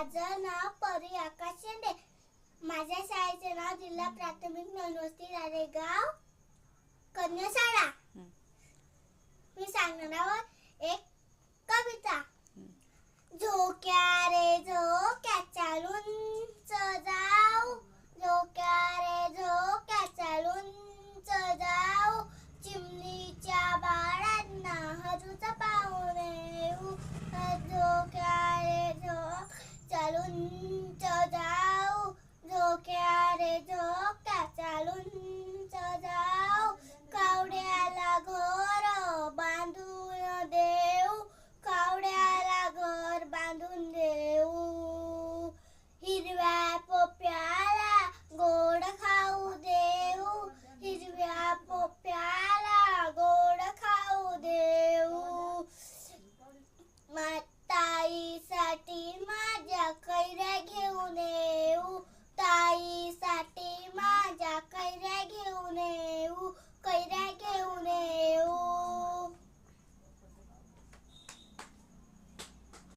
माझं नाव परी आकाश शेंडे. माझ्या शाळेचे नाव जिल्हा प्राथमिक नवनवस्ती राळेगाव कन्या शाळा. मी सांगणार आहोत एक कविता. झोक्या रे झोक्या चालून जाऊ, झोक्या रे झोक्या चालून जाऊ, चिमणीच्या बाळांना हजूच पाहून येऊ. झोक्या रे झोक्या चालून जाऊ, झोक्या रे झोक्या चालून जाऊ, कावड्याला घर बांधून देऊ, कावड्याला घर बांधून देऊ. हिरव्या